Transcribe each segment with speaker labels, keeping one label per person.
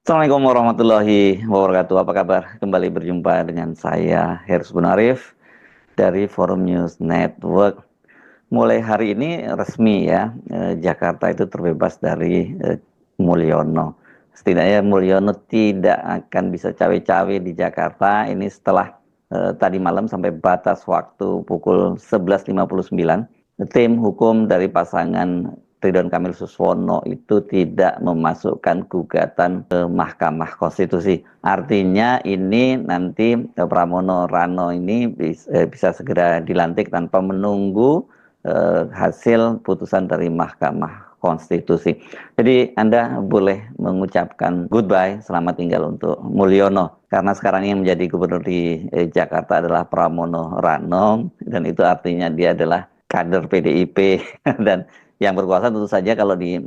Speaker 1: Assalamualaikum warahmatullahi wabarakatuh. Apa kabar? Kembali berjumpa dengan saya Heru Bunarif dari Forum News Network. Mulai hari ini resmi ya, Jakarta itu terbebas dari Mulyono. Setidaknya Mulyono tidak akan bisa cawe-cawe di Jakarta. Ini setelah tadi malam sampai batas waktu pukul 11.59. Tim hukum dari pasangan Ridwan Kamil Suswono itu tidak memasukkan gugatan ke Mahkamah Konstitusi. Artinya ini nanti Pramono Rano ini bisa segera dilantik tanpa menunggu hasil putusan dari Mahkamah Konstitusi. Jadi Anda boleh mengucapkan goodbye, selamat tinggal untuk Mulyono. Karena sekarang yang menjadi gubernur di Jakarta adalah Pramono Rano, dan itu artinya dia adalah kader PDIP dan yang berkuasa tentu saja kalau di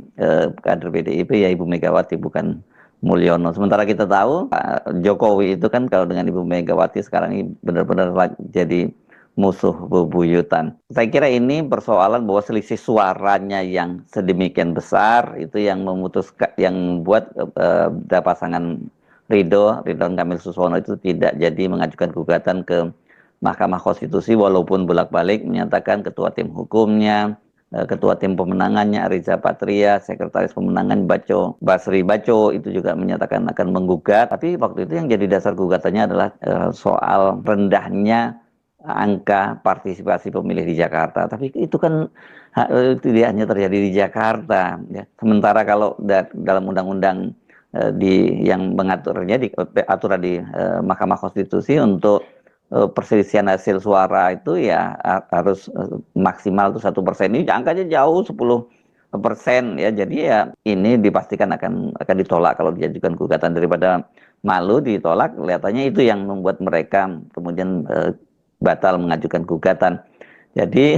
Speaker 1: kader PDIP ya Ibu Megawati, bukan Mulyono. Sementara kita tahu Pak Jokowi itu kan kalau dengan Ibu Megawati sekarang ini benar-benar jadi musuh bebuyutan. Saya kira ini persoalan bahwa selisih suaranya yang sedemikian besar itu yang memutuskan, yang membuat pasangan Ridwan Kamil Suswono itu tidak jadi mengajukan gugatan ke Mahkamah Konstitusi, walaupun bolak-balik menyatakan ketua tim hukumnya, ketua tim pemenangannya Ariza Patria, sekretaris pemenangan Basri Baco itu juga menyatakan akan menggugat. Tapi waktu itu yang jadi dasar gugatannya adalah soal rendahnya angka partisipasi pemilih di Jakarta. Tapi itu kan tidak hanya terjadi di Jakarta, ya. Sementara kalau dalam undang-undang yang mengaturnya di aturan di Mahkamah Konstitusi untuk perselisihan hasil suara itu ya harus maksimal tuh 1%. Ini angkanya jauh 10% ya. Jadi ya ini dipastikan akan ditolak kalau diajukan gugatan. Daripada malu ditolak, kelihatannya itu yang membuat mereka kemudian batal mengajukan gugatan. Jadi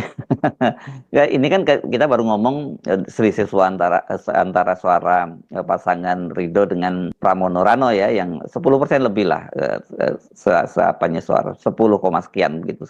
Speaker 1: ya ini kan kita baru ngomong selisih suara antara suara pasangan Ridho dengan Pramono Rano ya, yang 10% lebih lah, seapanya suara 10, sekian gitu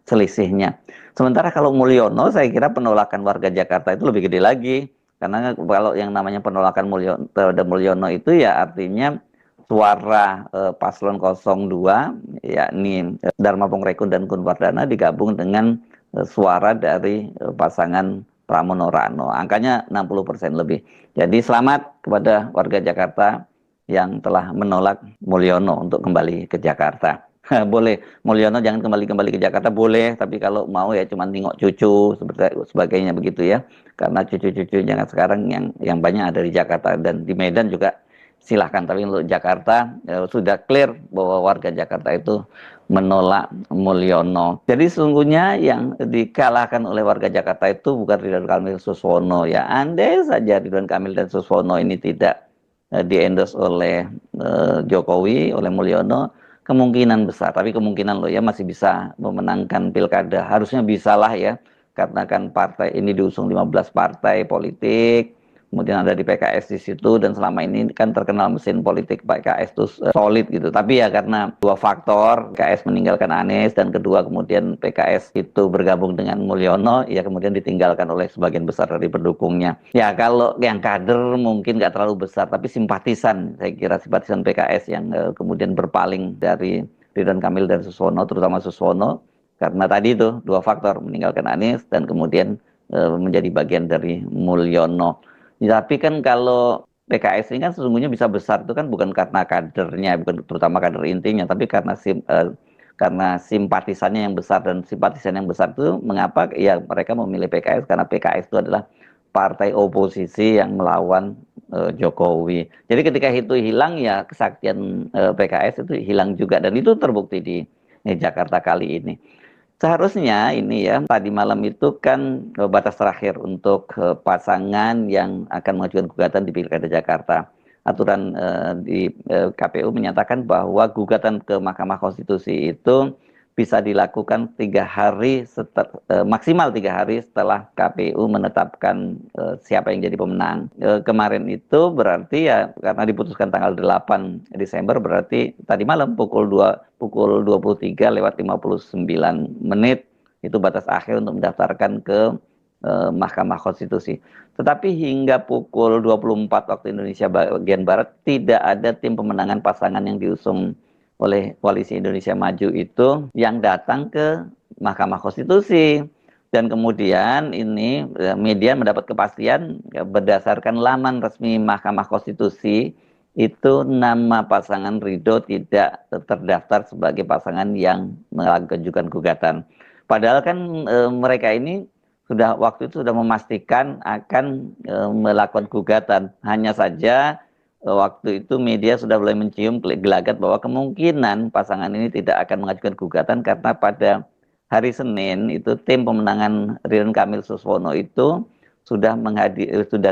Speaker 1: selisihnya. Sementara kalau Mulyono, saya kira penolakan warga Jakarta itu lebih gede lagi, karena kalau yang namanya penolakan terhadap Mulyono itu ya artinya suara paslon 02 yakni Dharma Pongrekun dan Kun Wardana digabung dengan suara dari pasangan Pramono Rano. Angkanya 60% lebih. Jadi selamat kepada warga Jakarta yang telah menolak Mulyono untuk kembali ke Jakarta. Boleh, Mulyono jangan kembali ke Jakarta boleh, tapi kalau mau ya cuma tengok cucu seperti sebagainya begitu ya. Karena cucu-cucunya sekarang yang banyak ada di Jakarta, dan di Medan juga silahkan. Tapi untuk Jakarta sudah clear bahwa warga Jakarta itu menolak Mulyono. Jadi sesungguhnya yang dikalahkan oleh warga Jakarta itu bukan Ridwan Kamil Suswono ya. Andai saja Ridwan Kamil dan Suswono ini tidak di-endorse oleh Jokowi, oleh Mulyono, kemungkinan besar, tapi kemungkinan loh ya, masih bisa memenangkan pilkada. Harusnya bisalah ya, karena kan partai ini diusung 15 partai politik, kemudian ada di PKS di situ, dan selama ini kan terkenal mesin politik PKS itu solid gitu. Tapi ya karena dua faktor, PKS meninggalkan Anies, dan kedua kemudian PKS itu bergabung dengan Mulyono, ya kemudian ditinggalkan oleh sebagian besar dari pendukungnya. Ya kalau yang kader mungkin nggak terlalu besar, tapi simpatisan, saya kira simpatisan PKS yang kemudian berpaling dari Ridwan Kamil dan Suswono, terutama Suswono, karena tadi itu dua faktor, meninggalkan Anies dan kemudian menjadi bagian dari Mulyono. Ya, tapi kan kalau PKS ini kan sesungguhnya bisa besar itu kan bukan karena kadernya, bukan terutama kader intinya, tapi karena simpatisannya yang besar. Dan simpatisan yang besar itu mengapa ya mereka memilih PKS, karena PKS itu adalah partai oposisi yang melawan Jokowi. Jadi ketika itu hilang ya kesaktian PKS itu hilang juga, dan itu terbukti di Jakarta kali ini. Seharusnya ini ya, tadi malam itu kan batas terakhir untuk pasangan yang akan mengajukan gugatan di Pilkada Jakarta. Aturan di KPU menyatakan bahwa gugatan ke Mahkamah Konstitusi itu bisa dilakukan 3 hari maksimal 3 hari setelah KPU menetapkan siapa yang jadi pemenang. Kemarin itu berarti ya karena diputuskan tanggal 8 Desember, berarti tadi malam pukul 23 lewat 59 menit itu batas akhir untuk mendaftarkan ke Mahkamah Konstitusi. Tetapi hingga pukul 24 waktu Indonesia bagian Barat tidak ada tim pemenangan pasangan yang diusung oleh Koalisi Indonesia Maju itu yang datang ke Mahkamah Konstitusi. Dan kemudian ini media mendapat kepastian berdasarkan laman resmi Mahkamah Konstitusi itu nama pasangan Ridho tidak terdaftar sebagai pasangan yang mengajukan gugatan. Padahal kan mereka ini sudah waktu itu sudah memastikan akan melakukan gugatan. Hanya saja waktu itu media sudah mulai mencium gelagat bahwa kemungkinan pasangan ini tidak akan mengajukan gugatan karena pada hari Senin itu tim pemenangan Ridwan Kamil Suswono itu sudah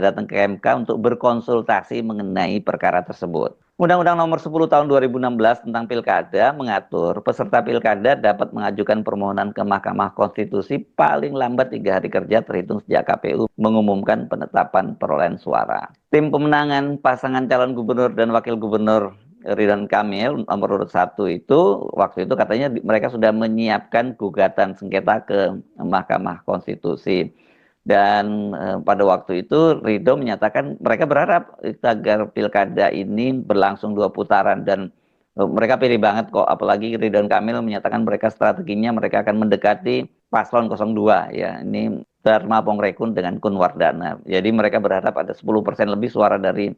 Speaker 1: datang ke MK untuk berkonsultasi mengenai perkara tersebut. Undang-Undang Nomor 10 Tahun 2016 tentang Pilkada mengatur peserta Pilkada dapat mengajukan permohonan ke Mahkamah Konstitusi paling lambat 3 hari kerja terhitung sejak KPU mengumumkan penetapan perolehan suara. Tim pemenangan pasangan calon gubernur dan wakil gubernur Ridwan Kamil nomor urut 1 itu waktu itu katanya mereka sudah menyiapkan gugatan sengketa ke Mahkamah Konstitusi. Dan pada waktu itu Ridho menyatakan mereka berharap agar pilkada ini berlangsung 2 putaran dan mereka pilih banget kok, apalagi Ridwan Kamil menyatakan mereka strateginya mereka akan mendekati paslon 02 ya, ini Dharma Pongrekun dengan Kun Wardana. Jadi mereka berharap ada 10% lebih suara dari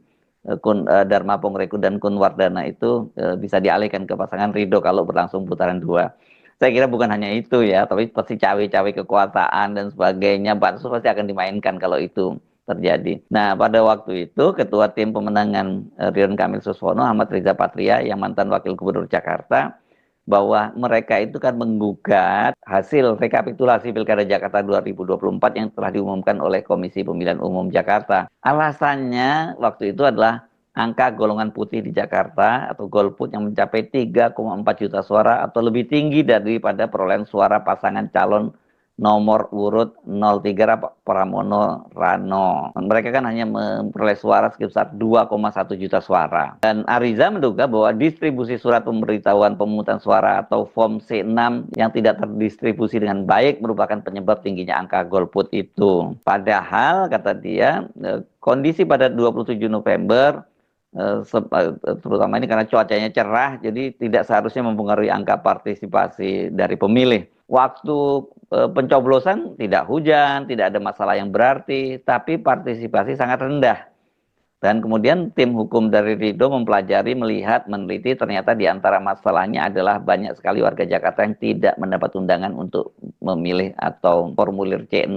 Speaker 1: Dharma Pongrekun dan Kun Wardana itu bisa dialihkan ke pasangan Ridho kalau berlangsung putaran 2. Saya kira bukan hanya itu ya, tapi pasti cawe-cawe kekuasaan dan sebagainya, bansos pasti akan dimainkan kalau itu terjadi. Nah, pada waktu itu Ketua Tim Pemenangan Ridwan Kamil Suswono, Ahmad Riza Patria, yang mantan Wakil Gubernur Jakarta, bahwa mereka itu kan menggugat hasil rekapitulasi Pilkada Jakarta 2024 yang telah diumumkan oleh Komisi Pemilihan Umum Jakarta. Alasannya waktu itu adalah angka golongan putih di Jakarta atau golput yang mencapai 3,4 juta suara atau lebih tinggi daripada perolehan suara pasangan calon nomor urut 03 Pramono Rano. Mereka kan hanya memperoleh suara sekitar 2,1 juta suara. Dan Ariza menduga bahwa distribusi surat pemberitahuan pemungutan suara atau form C6 yang tidak terdistribusi dengan baik merupakan penyebab tingginya angka golput itu. Padahal kata dia, kondisi pada 27 November terutama ini karena cuacanya cerah, jadi tidak seharusnya mempengaruhi angka partisipasi dari pemilih. Waktu pencoblosan tidak hujan, tidak ada masalah yang berarti, tapi partisipasi sangat rendah. Dan kemudian tim hukum dari Ridho mempelajari, melihat, meneliti, ternyata di antara masalahnya adalah banyak sekali warga Jakarta yang tidak mendapat undangan untuk memilih atau formulir C6.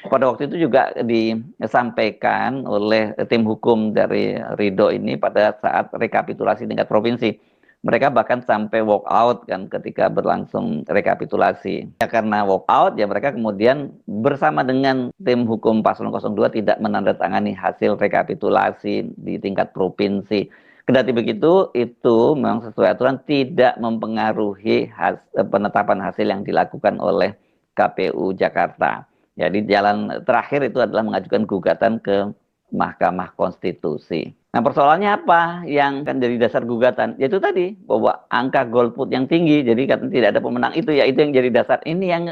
Speaker 1: Pada waktu itu juga disampaikan oleh tim hukum dari Ridho ini pada saat rekapitulasi tingkat provinsi. Mereka bahkan sampai walk out kan ketika berlangsung rekapitulasi. Ya, karena walk out ya mereka kemudian bersama dengan tim hukum Paslon 02 tidak menandatangani hasil rekapitulasi di tingkat provinsi. Kendati begitu, itu memang sesuai aturan tidak mempengaruhi penetapan hasil yang dilakukan oleh KPU Jakarta. Jadi jalan terakhir itu adalah mengajukan gugatan ke Mahkamah Konstitusi. Nah, persoalannya apa yang kan jadi dasar gugatan? Yaitu tadi bahwa angka golput yang tinggi, jadi katanya tidak ada pemenang itu ya, itu yang jadi dasar. Ini yang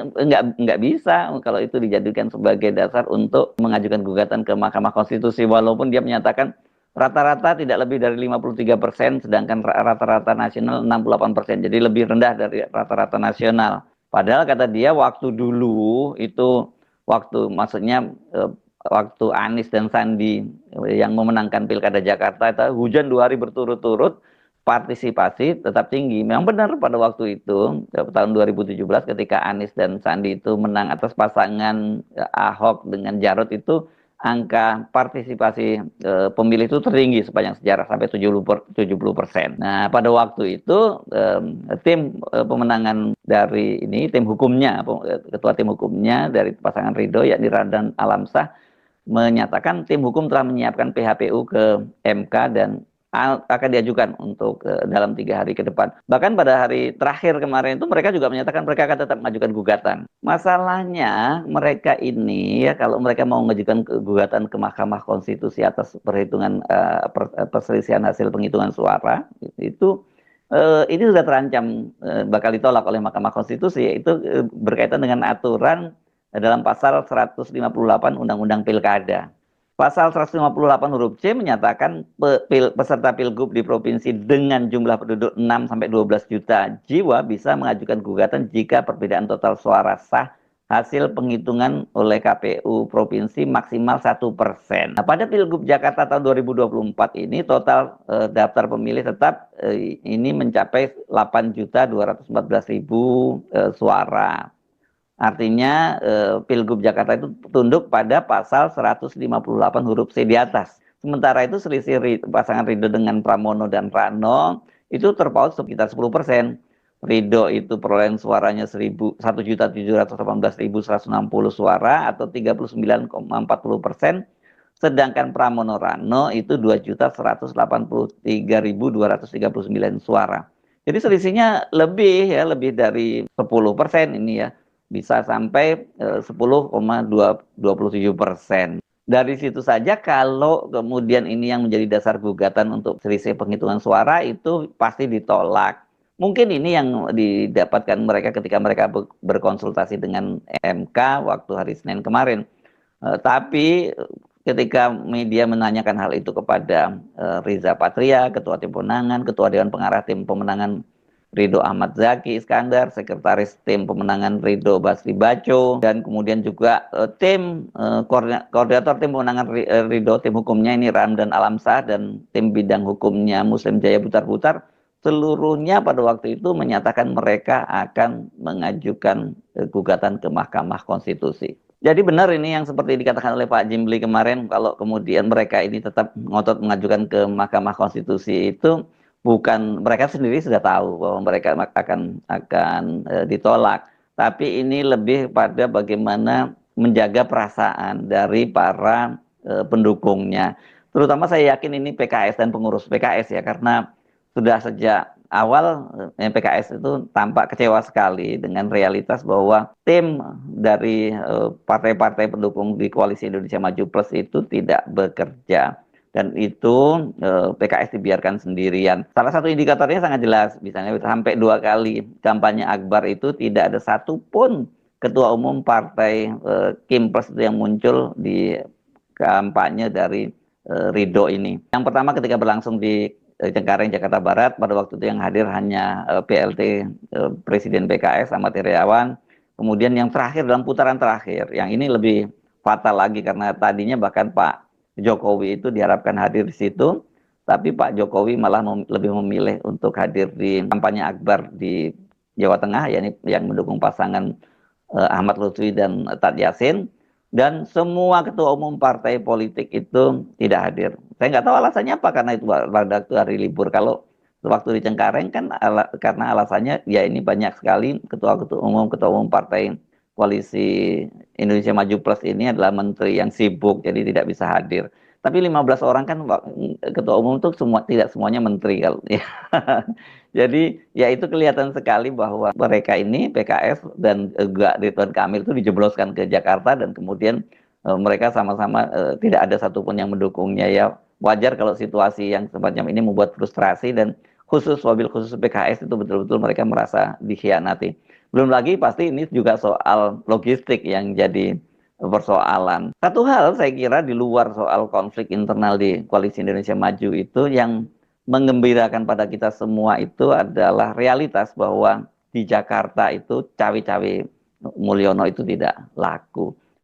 Speaker 1: nggak bisa kalau itu dijadikan sebagai dasar untuk mengajukan gugatan ke Mahkamah Konstitusi, walaupun dia menyatakan rata-rata tidak lebih dari 53%, sedangkan rata-rata nasional 68%, jadi lebih rendah dari rata-rata nasional. Padahal kata dia waktu dulu itu maksudnya waktu Anies dan Sandi yang memenangkan Pilkada Jakarta itu hujan 2 hari berturut-turut, partisipasi tetap tinggi. Memang benar pada waktu itu tahun 2017 ketika Anies dan Sandi itu menang atas pasangan Ahok dengan Jarot itu angka partisipasi pemilih itu tertinggi sepanjang sejarah sampai 70%. Nah, pada waktu itu tim pemenangan dari ini tim hukumnya, ketua tim hukumnya dari pasangan Ridho yakni Radan Alamsah menyatakan tim hukum telah menyiapkan PHPU ke MK dan akan diajukan untuk dalam 3 hari ke depan. Bahkan pada hari terakhir kemarin itu mereka juga menyatakan mereka akan tetap mengajukan gugatan. Masalahnya mereka ini ya kalau mereka mau mengajukan gugatan ke Mahkamah Konstitusi atas perhitungan perselisihan hasil penghitungan suara itu ini sudah terancam bakal ditolak oleh Mahkamah Konstitusi, yaitu berkaitan dengan aturan dalam pasal 158 Undang-Undang Pilkada. Pasal 158 huruf C menyatakan peserta Pilgub di provinsi dengan jumlah penduduk 6 sampai 12 juta jiwa bisa mengajukan gugatan jika perbedaan total suara sah hasil penghitungan oleh KPU provinsi maksimal 1%. Nah, pada Pilgub Jakarta tahun 2024 ini total daftar pemilih tetap ini mencapai 8.214.000 suara. Artinya Pilgub Jakarta itu tunduk pada pasal 158 huruf C di atas. Sementara itu selisih pasangan Ridho dengan Pramono dan Rano itu terpaut sekitar 10%. Ridho itu perolehan suaranya 1.718.160 suara atau 39,40%. Sedangkan Pramono Rano itu 2.183.239 suara. Jadi selisihnya lebih dari 10% ini ya, bisa sampai 10,27%. Dari situ saja kalau kemudian ini yang menjadi dasar gugatan untuk selisih penghitungan suara itu pasti ditolak. Mungkin ini yang didapatkan mereka ketika mereka berkonsultasi dengan MK waktu hari Senin kemarin. Tapi ketika media menanyakan hal itu kepada Riza Patria, Ketua Tim Pemenangan, Ketua Dewan Pengarah Tim Pemenangan Ridho Ahmad Zaki Iskandar, Sekretaris Tim Pemenangan Ridho Basri Baco, dan kemudian juga koordinator Tim Pemenangan Ridho, tim hukumnya ini Ramdan Alamsah, dan tim bidang hukumnya Muslim Jaya Butar-Butar, seluruhnya pada waktu itu menyatakan mereka akan mengajukan gugatan ke Mahkamah Konstitusi. Jadi benar ini yang seperti dikatakan oleh Pak Jimli kemarin, kalau kemudian mereka ini tetap ngotot mengajukan ke Mahkamah Konstitusi itu bukan, mereka sendiri sudah tahu bahwa mereka akan ditolak, tapi ini lebih pada bagaimana menjaga perasaan dari para pendukungnya. Terutama saya yakin ini PKS dan pengurus PKS ya, karena sudah sejak awal PKS itu tampak kecewa sekali dengan realitas bahwa tim dari partai-partai pendukung di Koalisi Indonesia Maju Plus itu tidak bekerja. Dan itu PKS dibiarkan sendirian. Salah satu indikatornya sangat jelas, misalnya sampai 2 kali kampanye Akbar itu tidak ada satupun ketua umum partai Kim Plus itu yang muncul di kampanye dari Ridho ini. Yang pertama ketika berlangsung di Cengkareng, Jakarta Barat, pada waktu itu yang hadir hanya PLT Presiden PKS Ahmad Heriawan. Kemudian yang terakhir dalam putaran terakhir, yang ini lebih fatal lagi karena tadinya bahkan Pak Jokowi itu diharapkan hadir di situ, tapi Pak Jokowi malah lebih memilih untuk hadir di kampanye Akbar di Jawa Tengah, yakni yang mendukung pasangan Ahmad Lutfi dan Tad Yasin, dan semua ketua umum partai politik itu tidak hadir. Saya nggak tahu alasannya apa, karena itu pada hari libur. Kalau waktu di Cengkareng kan karena alasannya ya ini banyak sekali ketua umum partai Koalisi Indonesia Maju Plus ini adalah menteri yang sibuk, jadi tidak bisa hadir. Tapi 15 orang kan ketua umum itu tidak semuanya menteri kalau ya. Jadi ya itu kelihatan sekali bahwa mereka ini PKS dan juga Ridwan Kamil itu dijebloskan ke Jakarta, dan kemudian mereka sama-sama tidak ada satupun yang mendukungnya. Ya wajar kalau situasi yang semacam ini membuat frustrasi, dan wabil khusus PKS itu betul-betul mereka merasa dikhianati. Belum lagi pasti ini juga soal logistik yang jadi persoalan. Satu hal saya kira di luar soal konflik internal di Koalisi Indonesia Maju itu yang menggembirakan pada kita semua itu adalah realitas bahwa di Jakarta itu cawe-cawe Mulyono itu tidak laku.